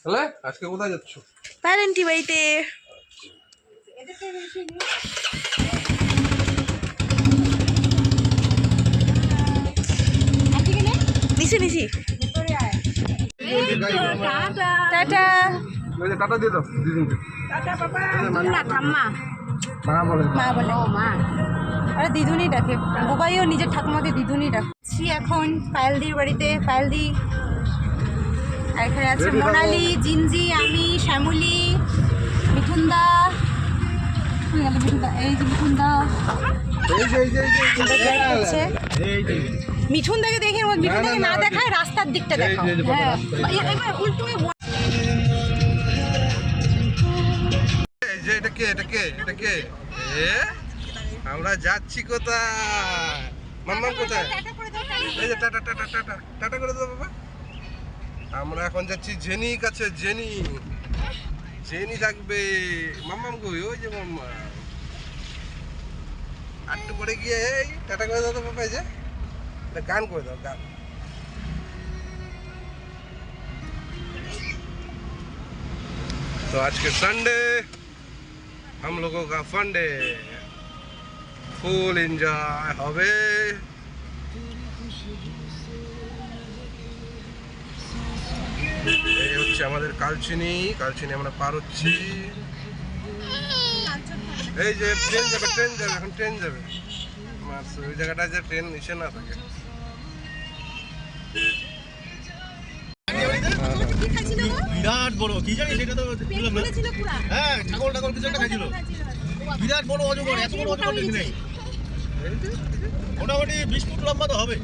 তাহলে আজকে কোথায় যাচ্ছ? প্যারেন্টি বাড়িতে। নিছি টাটা। টাটা দিয়ে দাও দিদিনকে। মা বলে। আরে দিদুনি ডাকে, বুবাইও নিজের ঠাকুমাকে দিদুনি ডাকছি। এখন পায়েলদির বাড়িতে। পায়েলদি আর এখানে আছে মোনালি, জিনজি, আমি, শ্যামলি, মিঠুনদা। এই যে মিঠুনদা মিঠুনদাকে দেখে মিঠুনদাকে না দেখায় রাস্তার দিকটা দেখাও। হ্যাঁ উল্টো আমরা যাচ্ছি কোথায়? মাম্মাম কোথায়? এই যে টাটা টাটা টাটা টাটা করে দাও বাবা। আমরা এখন যাচ্ছি জেনি কাছে। জেনি থাকবে। মাম্মাম কই? ওই যে মাম্মা আটটু পরে গিয়ে এই টাটা করে দাও তো বাবা। এই যে গান করে দাও, গান। तो आज के संडे हम लोगों का फंडे ফুল এনজয় হবে। এই হচ্ছে আমাদের কালচিনি আমরা পার হচ্ছি। এই যে ট্রেন যাবে এখন ট্রেন যাবে। ওই জায়গাটা যে ট্রেন এসে না থাকে। বিরাট বড় কি জানি সেটা তো হ্যাঁ ছাগল কিছু একটা খাইছিল। বিরাট বড় অজগর, এত বড় অজগর দেখি নাই। মোটামুটি 20 ফুট লম্বা তো হবে।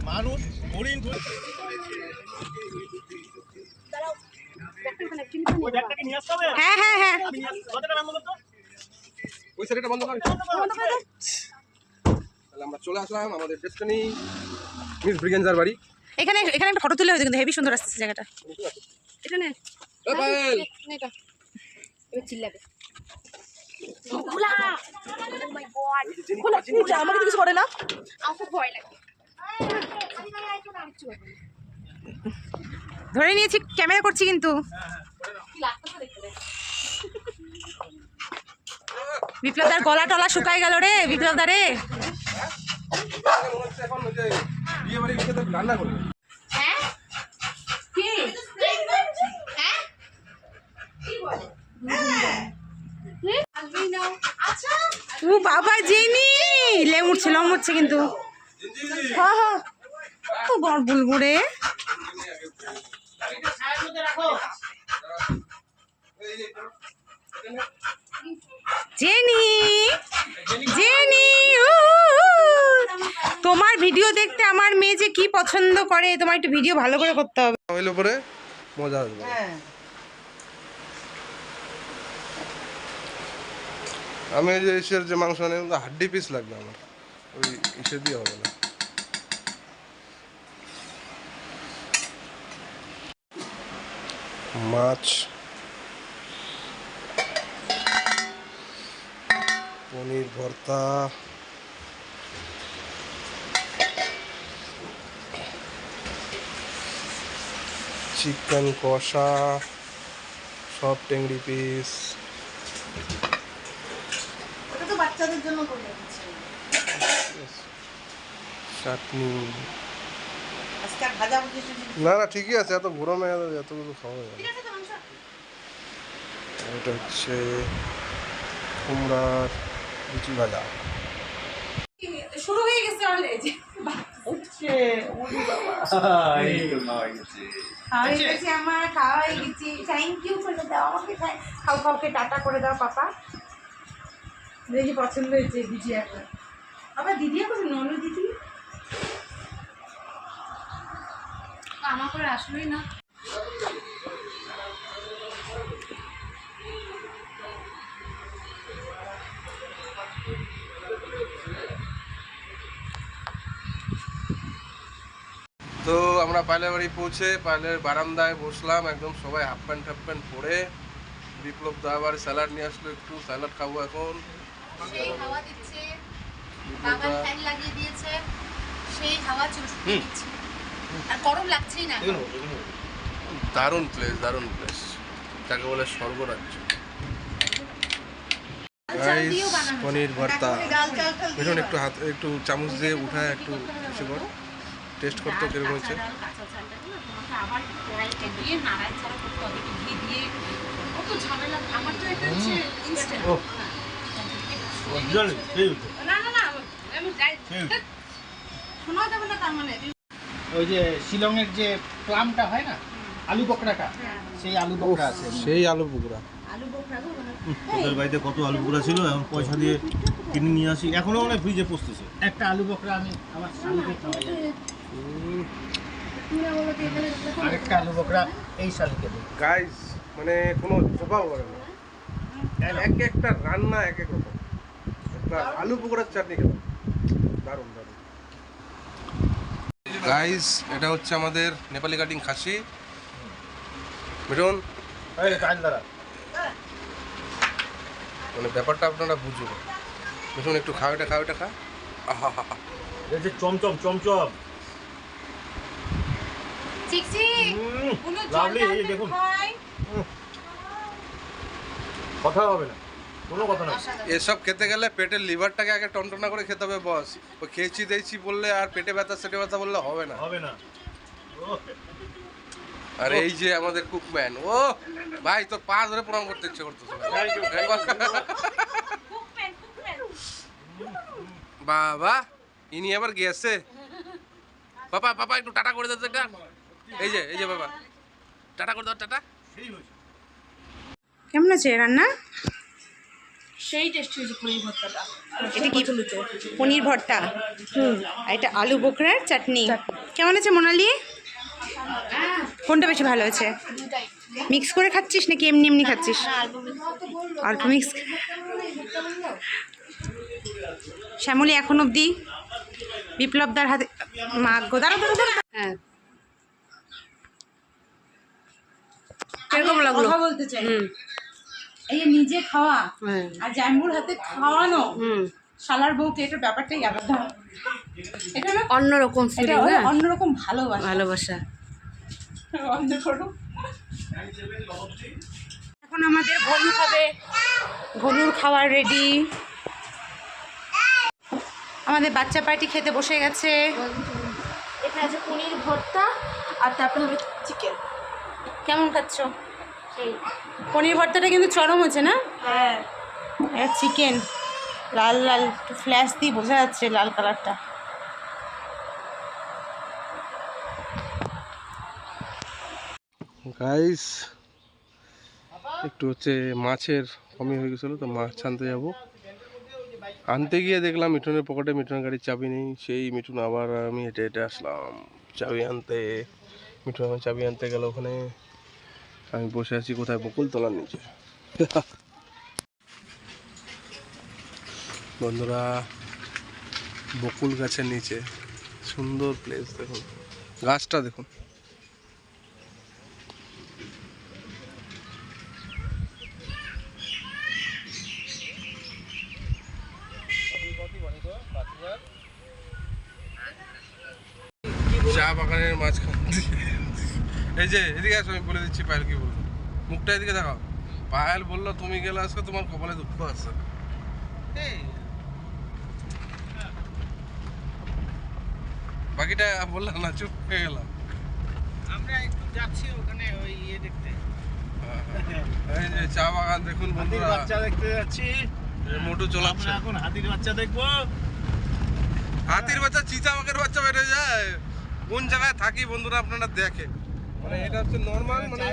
মানুষ হরিণ হ্যাঁ হ্যাঁ হ্যাঁ ওই সাইডটা বন্ধ কর। তাহলে আমরা চলে আসলাম আমাদের ডেস্টিনি মিস ব্রিগেনজার বাড়ি। এখানে একটা ফটো তুলে হয়েছে কিন্তু হেভি সুন্দর আসছে জায়গাটা। এটা নে এটা চিল্লাবে। আমাকে তো কিছু করে না, আমাকে ভয় লাগে। ধরে নিয়েছি, ক্যামেরা করছি কিন্তু। বিপ্লবদার গলা টলা শুকায় গেল রে বিপ্লবদারে। ও বাবা জেনি লেম উঠছে কিন্তু। হ্যাঁ হ্যাঁ ও বড় বুলবুড়ে। জেনি তোমার ভিডিও দেখতে আমার মেয়ে যে কি পছন্দ করে, তোমার একটু ভিডিও ভালো করে করতে হবে। হইলো পরে মজা আসবে। আমি যে ইসের যে মাংস আনি হাড্ডি পিস লাগবে আমার, ওই ইসে দিয়ে হবে না। মাছ, পনির ভর্তা, চিকেন কষা, সব টেংরি পিস, বাচ্চাদের জন্য করে চাটনি। না ঠিকই আছে, এত গরমে এত কিছু খাওয়া যায় না। এটা হচ্ছে কুমড়ার লুচি ভাজা। শুরু হয়ে গেছে অলরেডি। আমার খাওয়া হয়ে গেছে। থ্যাংক ইউ করে দাও আমাকে, কাউকে টাটা করে দাও পাপা। দেখি পছন্দ হয়েছে দিদি। এখন আবার দিদি এখন ননু দিদি আমার করে আসলোই না। তো আমরা পাইলের বাড়ি পৌঁছে পাইলের বারান্দায় বসলাম, একদম সবাই হাফ প্যান্ট পরে। বিপ্লব দা আবার স্যালাড নিয়ে আসলো, একটু স্যালাড খাবো এখন। বাগান ফ্যান লাগিয়ে দিয়েছে, সেই হাওয়া চুষতে দিচ্ছে, আর গরম লাগছেই না। দারুণ প্লেস, দারুণ প্লেস, যাকে বলে স্বর্গরাজ্য। পনির ভর্তা দেখুন, একটু হাত একটু চামচ দিয়ে উঠায় একটু কিছু কর, টেস্ট করতে কিরকম হয়েছে। ওই যে শিলংয়ের যে প্লামটা হয় না, আলু বকরাটা, সেই আলু বকরা আছে। সেই আলু বুকরা তোদের বাড়িতে কত আলু বকরা ছিল, এখন পয়সা দিয়ে কিনে নিয়ে আসি, এখনো মানে ফ্রিজে পচতেছে। একটা আলু বকরা আমি আমার শালিকে খাওয়াই, আরেকটা আলু বকরা এই শালিকে দিই। গাইস, মানে কোনো জবাব করে না, এক একটা রান্না এক এক রকম। একটা আলু পকোড়ার চাটনি খেলাম, দারুণ দারুণ। গাইস, এটা হচ্ছে আমাদের নেপালি কাটিং খাসি। মিঠুন, মানে ব্যাপারটা আপনারা বুঝুন। মিঠুন একটু খাও, এটা খাও, এটা খা। আহা হা হা, এই যে চমচম চমচম লাভলি, এই যে দেখুন, কথা হবে না, কোনো কথা না। এসব খেতে গেলে পেটের লিভারটাকে আগে টনটনা করে খেতে হবে বস। ও খেয়েছি দিয়েছি বললে আর পেটে ব্যথা সেটে ব্যথা বললে হবে না, হবে না। আর এই যে আমাদের কুকম্যান, ও ভাই তোর পা ধরে প্রণাম করতে ইচ্ছে করতেছে। বাবা, ইনি আবার গেছে। পাপা পাপা একটু টাটা করে দাও তো এটা। এই যে বাবা, টাটা করে দাও, টাটা। কেমন আছে রান্না? সেই টেস্ট হয়েছে পনির ভর্তাটা। এটা কি পনির ভর্তা, আর এটা আলু বোখরার চাটনি। কেমন আছে মোনালি? কোনটা বেশি ভালো হয়েছে? মিক্স করে খাচ্ছিস নাকি এমনি এমনি খাচ্ছিস? অল্প মিক্স। শ্যামলী এখন অবধি বিপ্লবদার হাতে মাগো, দাঁড়া দাঁড়া দাঁড়া। হ্যাঁ, কিরকম লাগলো? কথা বলতে চাই, এই যে নিজে খাওয়া আর জাম্বুর হাতে খাওয়ানো শালার বউকে, এটার ব্যাপারটাই আলাদা। এটা না অন্যরকম এটা অন্যরকম ভালোবাসা। এখন আমাদের ঘনু খাবে, ঘনুর খাবার রেডি। আমাদের বাচ্চা পার্টি খেতে বসে গেছে। এখানে আছে পনির ভর্তা, আর তারপরে হবে চিকেন। কেমন খাচ্ছ? সেই পনির ভর্তাটা কিন্তু চরম হচ্ছে না? হ্যাঁ, চিকেন লাল লাল, একটু ফ্ল্যাশ দিয়ে বোঝা যাচ্ছে লাল কালারটা। গাইস, একটু হচ্ছে মাছের কমই হয়ে গেছিলো, তো মাছ আনতে যাবো। আনতে গিয়ে দেখলাম মিঠুনের পকেটে মিঠুনের গাড়ির চাবি নেই। সেই মিঠুন আবার আমি হেঁটে হেঁটে আসলাম চাবি আনতে। মিঠুন আমার চাবি আনতে গেল, ওখানে আমি বসে আছি কোথায়, বকুলতলার নিচে। বন্ধুরা, বকুল গাছের নিচে সুন্দর প্লেস দেখুন, গাছটা দেখুন। চা বাগানের মাঝখান দিয়ে, এই যে এদিকে আসো, আমি বলে দিচ্ছি পায়েল কি বলবো। মুখটা এদিকে দেখাও। পায়েল বললো তুমি গেলে আজকে তোমার কপালে দুঃখ আছে। বাকিটা বললাম না, চুপ হয়ে গেলাম। আমরা একটু যাচ্ছি ওখানে ওই ইয়ে দেখতে, এই যে চা বাগান দেখুন বন্ধুরা, বাচ্চা দেখতে যাচ্ছি। মোটু চলাচ্ছে। আমরা এখন হাতির বাচ্চা দেখবো। হাতির বাচ্চা, চিতাবাঘের বাচ্চা বেড়ে যায়। কোন জায়গায় থাকি বন্ধুরা আপনারা দেখে, মানে এটা হচ্ছে নর্মাল, মানে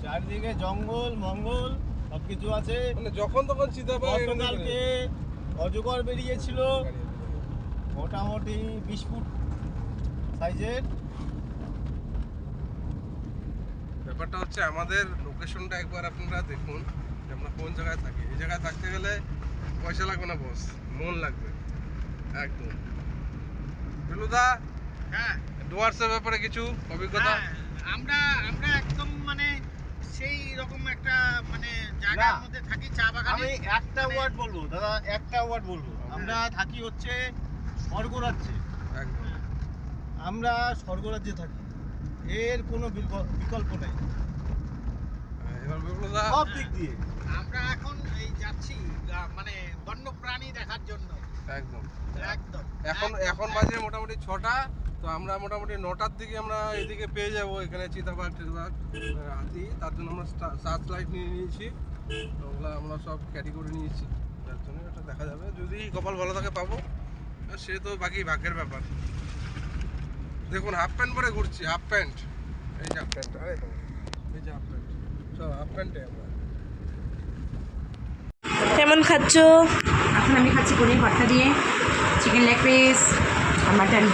চারিদিকে জঙ্গল মঙ্গল সবকিছু আছে। মানে যখন তখন চিতাবাঘ। গতকালকে অজগর বেরিয়েছিল, মোটামুটি 20 ফুট সাইজের। ব্যাপারটা হচ্ছে আমাদের লোকেশনটা একবার আপনারা দেখুন, যে আমরা কোন জায়গায় থাকি। এই জায়গায় থাকতে গেলে পয়সা লাগবে না বস, মন লাগবে একদম। বিলুদা, হ্যাঁ ডুয়ার্সের ব্যাপারে কিছু অভিজ্ঞতা? আমরা একদম মানে সেই রকম একটা মানে জায়গার মধ্যে থাকি, চা বাগানে। আমি একটা ওয়ার্ড বলবো দাদা, একটা ওয়ার্ড বলবো, আমরা থাকি হচ্ছে স্বর্গরাজ্যে, একদম। আমরা স্বর্গরাজ্যে থাকি, এর কোনো বিকল্প নেই এবার বিপ্লবদা সব দিক দিয়ে। আমরা এখন এই যাচ্ছি মানে বন্য প্রাণী দেখার জন্য। একদম। একদম। এখন বাজে মোটামুটি 6টা, তো আমরা মোটামুটি 9টার দিকে আমরা এদিকে পেয়ে যাব এখানে চিতাবাঘ টিতাবাঘ হাতি। তার জন্য আমরা সার্চ লাইট নিয়ে নিয়েছি, তো ওগুলো আমরা সব ক্যারি করে নিয়েছি, যার জন্য এটা দেখা যাবে। যদি কপাল ভালো থাকে পাবো, আর সে তো বাকি ভাগ্যের ব্যাপার। দেখুন হাফ প্যান্ট পরে ঘুরছি, হাফ প্যান্ট, এই যে হাফ প্যান্ট, এই যে হাফ প্যান্ট, সব হাফ প্যান্টে আমরা। কেমন খাচ্ছ? এখন আমি খাচ্ছি পনির ভর্তা দিয়ে চিকেন লেগ পিস আর মাটন।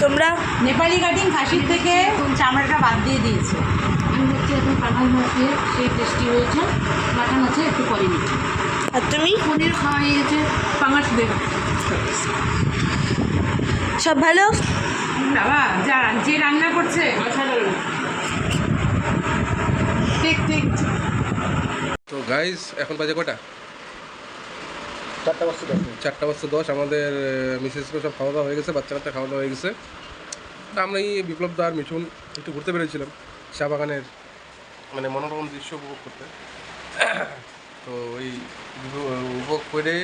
তোমরা? নেপালি কাটিং খাসির থেকে চামড়াটা বাদ দিয়ে দিয়েছে। আমি হচ্ছে এখন পাঠান মাছ দিয়ে সেই টেস্টি হয়েছে, মাটন আছে একটু পরে নিচ্ছি। আর তুমি? পনির খাওয়া হয়ে গেছে, পাঙাশ দেব। সব ভালো? বাবা যে রান্না করছে ঠিক ঠিক। তো গাইস এখন বাজে কটা? 4:10। আমাদের মিসেসকে সব খাওয়া দাওয়া হয়ে গেছে, বাচ্চা কাচ্চা খাওয়া দাওয়া হয়ে গেছে। তা আমরা এই বিপ্লব দা আর মিঠুন একটু ঘুরতে বেরিয়েছিলাম চা বাগানের মানে মনোরম দৃশ্য উপভোগ করতে। তো ওই উপভোগ করে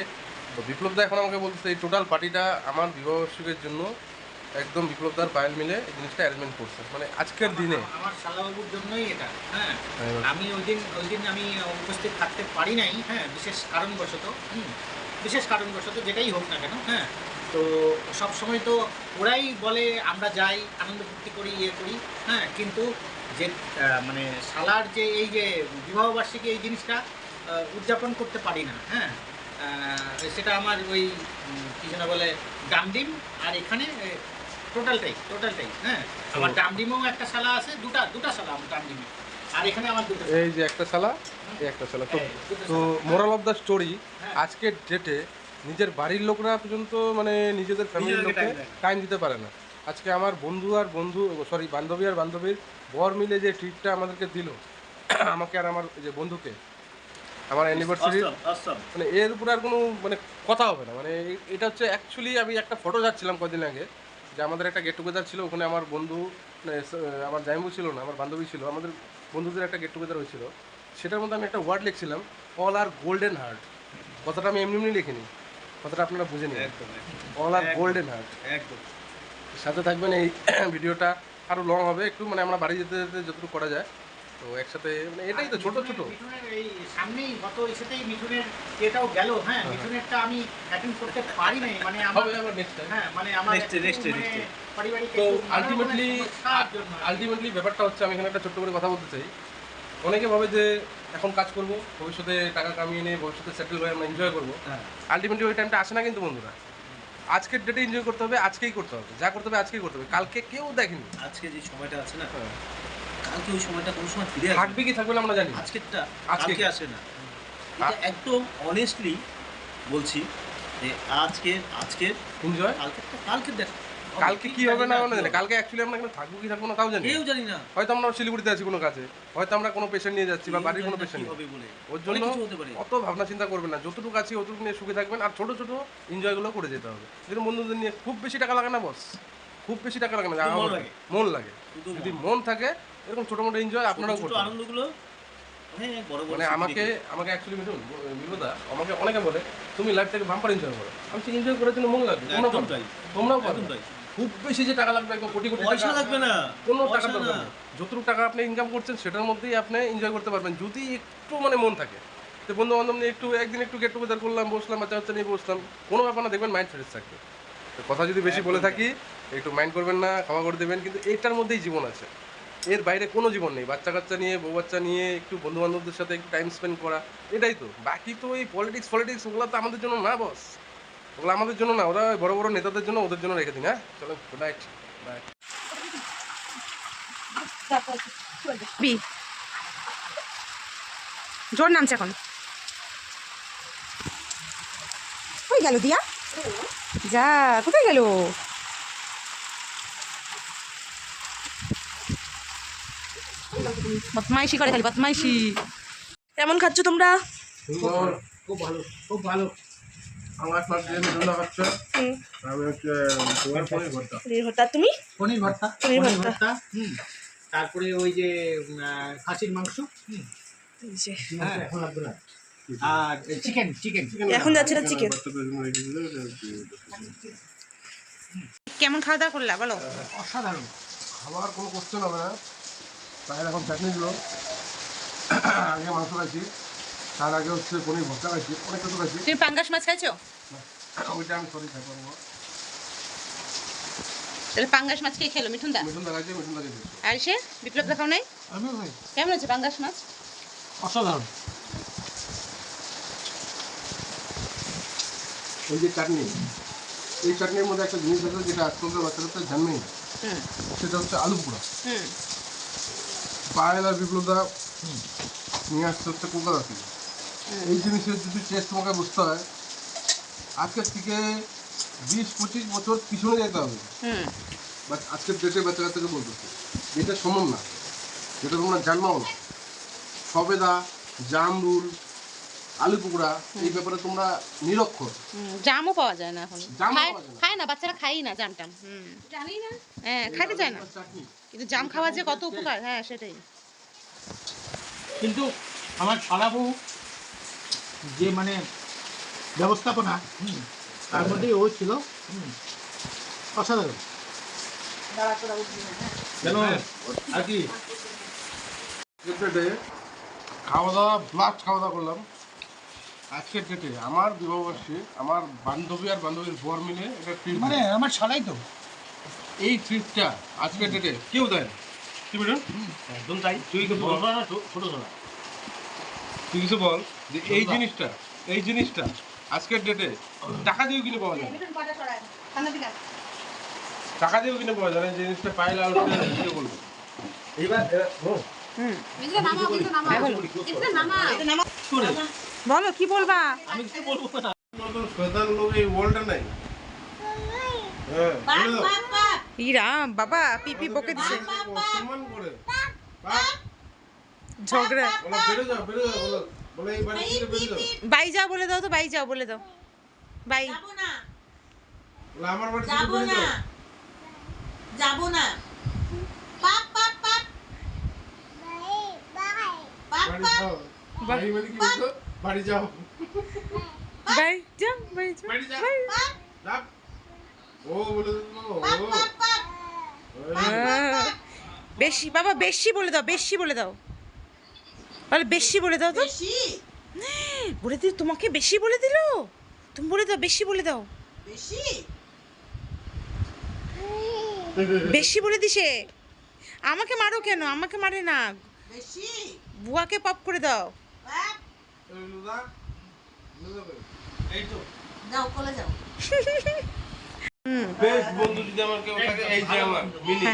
তো বিপ্লব দা এখন আমাকে বলছে এই টোটাল পার্টিটা আমার বিবাহবার্ষিকীর জন্য একদম বিপ্লব দার পায়েল মিলে এই জিনিসটা অ্যারেঞ্জমেন্ট করছে, মানে আজকের দিনে। আমার শালাবাবুর জন্যই এটা। হ্যাঁ, আমি ওই দিন আমি উপস্থিত থাকতে পারি নাই, হ্যাঁ, বিশেষ কারণবশত যেটাই হোক না কেন। হ্যাঁ, তো সব সময় তো ওরাই বলে আমরা যাই, আনন্দ ফুর্তি করি, ইয়ে করি। হ্যাঁ, কিন্তু যে মানে শালার যে এই যে বিবাহবার্ষিকী এই জিনিসটা উদযাপন করতে পারি না। হ্যাঁ, সেটা আমার ওই কী যেন বলে ডামডিম, আর এখানে টোটালটাই। হ্যাঁ, আমার ডামডিমেও একটা শালা আছে, দুটা শালা আমার ডামডিমে, আর এখানে আমার দুটো। এই যে একটা শালা, এই একটা শালা। তো তো মোরাল অফ দ্য স্টোরি, আজকের ডেটে নিজের বাড়ির লোকরা পর্যন্ত মানে নিজেদের ফ্যামিলির লোককে টাইম দিতে পারে না। আজকে আমার বান্ধবী আর বান্ধবীর বর মিলে যে ট্রিটটা আমাদেরকে দিল, আমাকে আর আমার যে বন্ধুকে, আমার অ্যানিভার্সারি, মানে এর উপরে আর কোনো মানে কথা হবে না। মানে এটা হচ্ছে অ্যাকচুয়ালি আমি একটা ফটো যাচ্ছিলাম কদিন আগে, যে আমাদের একটা গেট টুগেদার ছিল, ওখানে আমার বন্ধু আমার জামাইবু ছিল না, আমার বান্ধবী ছিল, আমাদের বন্ধুদের একটা গেট টুগেদার হয়েছিল। সেটার মধ্যে আমি একটা ওয়ার্ড লিখছিলাম, অল আর গোল্ডেন হার্ট। কথাটা আমি এমনি লিখিনি, কথাটা আপনারা বুঝে নিন। অল আর গোল্ডেন হার্ট। একদম সাথে থাকবেন। এই ভিডিওটা আরও লং হবে একটু, মানে আমরা বাড়ি যেতে যেতে যতটুকু করা যায়, তো একসাথে মানে এটাই তো ছোট মিঠুনের এই সামনেই গত ইসেতেই মিঠুনের এটাও গেল। হ্যাঁ, মিঠুনেরটা আমি অ্যাটেন্ড করতে পারি নাই, মানে আমার নেক্সট টাইম। হ্যাঁ, মানে আমার Next day. পারিবারিক তো একটু আলটিমেটলি ব্যাপারটা হচ্ছে, আমি এখানে একটা ছোট্ট করে কথা বলতে চাই। অনেকে ভাবে যে এখন কাজ করব, ভবিষ্যতে টাকা কামিয়ে নিয়ে ভবিষ্যতে সেটেল হয়ে আমরা এনজয় করবো। আলটিমেটলি ওই টাইমটা আসে না কিন্তু বন্ধুরা। আজকের ডেটে এনজয় করতে হবে, আজকেই করতে হবে, যা করতে হবে আজকেই করতে হবে। কালকে কেউ দেখেনি। আজকে যে সময়টা আছে না, কালকে ওই সময়টা কোনো সময় ফিরে আসবে থাকবে কি থাকবে না আমরা জানি। আজকেরটা আজকে আজকে আসে না। এটা একদম অনেস্টলি বলছি যে আজকের এনজয়। কালকে দেখ কালকে কি হবে না মানে জানি। কালকে অ্যাকচুয়ালি আমরা এখানে থাকবো কি থাকবো না তাও জানি, কেউ জানি না। হয়তো আমরা শিলিগুড়িতে আছি কোনো কাজে, হয়তো আমরা কোনো পেশেন্ট নিয়ে যাচ্ছি বা বাড়ির কোনো পেশেন্ট হবে বলে ওর জন্য অত ভাবনা চিন্তা করবেন না। যতটুকু আছে অতটুকু নিয়ে সুখে থাকবেন, আর ছোটো ছোটো এনজয়গুলো করে যেতে হবে। যেরকম বন্ধুদের নিয়ে খুব বেশি টাকা লাগে না বস, খুব বেশি টাকা লাগে না, মন লাগে। যদি মন থাকে এরকম ছোটো মোটো এনজয় আপনারাও করতে পারেন। আনন্দগুলো মানে আমাকে অ্যাকচুয়ালি বিপদা আমাকে অনেকে বলে তুমি লাইফ থেকে বাম্পার এনজয় করো। আমি তো এনজয় করার জন্য মন লাগবে, তোমরাও পারো। খুব বেশি যে টাকা লাগবে, একদম কোটি কোটি পয়সা লাগবে না, কোনো টাকা দরকার নেই। যতটুকু টাকা আপনি ইনকাম করছেন সেটার মধ্যেই আপনি এনজয় করতে পারবেন, যদি একটু মানে মন থাকে। তো বন্ধু বান্ধব নিয়ে একদিন একটু গেট টুগেদার করলাম, বসলাম, বাচ্চা বাচ্চা নিয়ে বসলাম, কোনো ব্যাপার না, দেখবেন মাইন্ড ফ্রেশ থাকবে। তো কথা যদি বেশি বলে থাকি একটু মাইন্ড করবেন না, ক্ষমা করে দেবেন। কিন্তু এইটার মধ্যেই জীবন আছে, এর বাইরে কোনো জীবন নেই। বাচ্চা কাচ্চা নিয়ে, বউ বাচ্চা নিয়ে একটু বন্ধু বান্ধবদের সাথে একটু টাইম স্পেন্ড করা, এটাই তো। বাকি তো এই পলিটিক্স ওগুলো তো আমাদের জন্য না বস, ওগুলো আমাদের জন্য না, ওরা বড় বড় নেতাদের জন্য, ওদের জন্য রেখে দিন। হ্যাঁ চলো, গুড নাইট, বাই। জোর নামছে এখন। কই গেল দিয়া? যা, কোথায় গেল? বদমাইশি করে খালি, বদমাইশি। কেমন খাচ্ছ তোমরা? খুব ভালো, খুব ভালো। আমার মাছ দিয়ে মিঠুন লাগাচ্ছে আমি হচ্ছে তোমার পনির ভর্তা পনির ভর্তা তুমি পনির ভর্তা পনির পনির ভর্তা। ভর্তা তারপরে ওই যে খাসির মাংস এই যে, আর চিকেন চিকেন এখন যাচ্ছে না চিকেন। কেমন খাওয়া দাওয়া করলা বলো? অসাধারণ। খাবার কোনো কোশ্চেন হবে না। তাই এখন চাটনি দিল, আগে মাংস খাইছি, তার আগে হচ্ছে পনির ভর্তা খাইছি, অনেক কিছু খাইছি। তুমি পাঙ্গাস মাছ খাইছো? ওইটা আমি সরি খাই পারবো। তাহলে পাঙ্গাস মাছ কে খেলো? মিঠুন দা। মিঠুন দেখাইছে, মিঠুন দেখাইছে। আর সে বিপ্লব দেখাও নাই? আমিও ভাই কেমন আছে পাঙ্গাস মাছ? অসাধারণ। এই যে চাটনি, এই চাটনির মধ্যে একটা জিনিস আছে যেটা আজকালকার বাচ্চারা জানবেই না, হুম সেটা হচ্ছে আলু পোড়া। হুম পায়েল আর বিপ্লবদা নিয়ে আসতে হচ্ছে কলকাতা থেকে। এই জিনিসের যদি টেস্ট তোমাকে বুঝতে হয়, আজকের থেকে 20-25 বছর পিছনে যেতে হবে। হুম বাট আজকের ডেটে বাচ্চা কাচ্চাকে বলতেছে যেটা সম্ভব না, যেটা তোমরা জানবাও না। সবেদা, জামরুল, আলু পোকড়া, এই ব্যাপারে তোমরা নিরক্ষর। জামও পাওয়া যায় না এখন। জামও খায় পাওয়া যায় না। খায় না, বাচ্চারা খায়ই না জাম টাম। জানি না, হ্যাঁ খাইতে চায় না, চাটনি কিন্তু জাম খাওয়া যে কত উপকার, হ্যাঁ সেটাই। কিন্তু আমার শালাবু যে মানে ব্যবস্থাপনা তার মধ্যেই ও ছিল অসাধারণ। কেন আর কি ডেটে খাওয়া দাওয়া ব্লাস্ট খাওয়া দাওয়া করলাম। আজকের ডেটে আমার বিবাহবার্ষে আমার বান্ধবী আর বান্ধবীর বর মিলে একটা ট্রিপ, মানে আমার শালাই তো এই ট্রিপটা আজকের ডেটে কেউ দেয় না। কি বলুন? একদম তাই। তুই তো বড় না ছোট ছোট। তুই কিছু বল যে এই জিনিসটা আজকের ডেটে টাকা দিয়েও কিনে পাওয়া যায় না। টাকা দিয়েও কিনে পাওয়া যায় না। এই জিনিসটা পাইলে আরো বলবো। এইবার বলো কি বলবা? আমি কি বলবো না। নতুন শয়তান লোক এই ওয়ার্ল্ডে নাই। হ্যাঁ, বলে দাও। ইরাম বাবা পিপি বকে দিছে, সম্মান করে বাপ, ঝগড়া। বলো বেরো যাও বলো, বলো এই বাড়ি থেকে বেরো যাও। বাই যাও বলে দাও তো, বাই যাও বলে দাও, বাই। বলো আমার বাড়ি থেকে বেরো যাও। যাবো না পাপ পাপ পাপ বাড়ি যাও। বাড়ি মানে কি বলছো? বাড়ি যাও। বাই যাও, বাই যাও, বাড়ি যাও। বাই। যাও। ও বলে দিল ও। বেশি বাবা, বেশি বলে দাও, বেশি বলে দাও, বলে বেশি বলে দাও তো। বেশি বলে দিল তোমাকে, বেশি বলে দিল। তুমি বলে দাও, বেশি বলে দাও, বেশি বেশি বলে দিছে। আমাকে মারো কেন? আমাকে মারে না, বেশি বুয়াকে পপ করে দাও। পাপ এই লুদা, লুদা কই? এই তো যাও কোলে যাও বেস্ট বন্ধু যদি আমার কেউ থাকে এই যে আমার মিলি।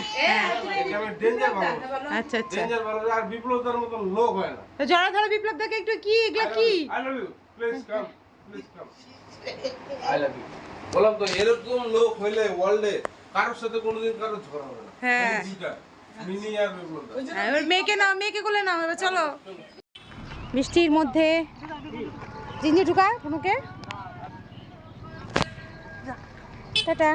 এটা আমি ডেঞ্জার বানাবো। আচ্ছা আচ্ছা, ডেঞ্জার বানাবো আর বিপ্লবদার মতন লোক হয় না। তো জড়া ধরো বিপ্লব দাকে একটু, কি এগুলা কি? I love you. Please come. Please come. I love you. বললাম তো এরকম লোক হইলে ওয়ার্ল্ডে কারোর সাথে কোনোদিন কারোর ঝগড়া হবে না। হ্যাঁ। এই দুইটা, মিনি আর বিপ্লবদা। এবার মেয়েকে নাও, মেয়েকে কোলে নাও, এবার চলো। বৃষ্টির মধ্যে জিঞ্জি ঢুকা তোমাকে, টাটা।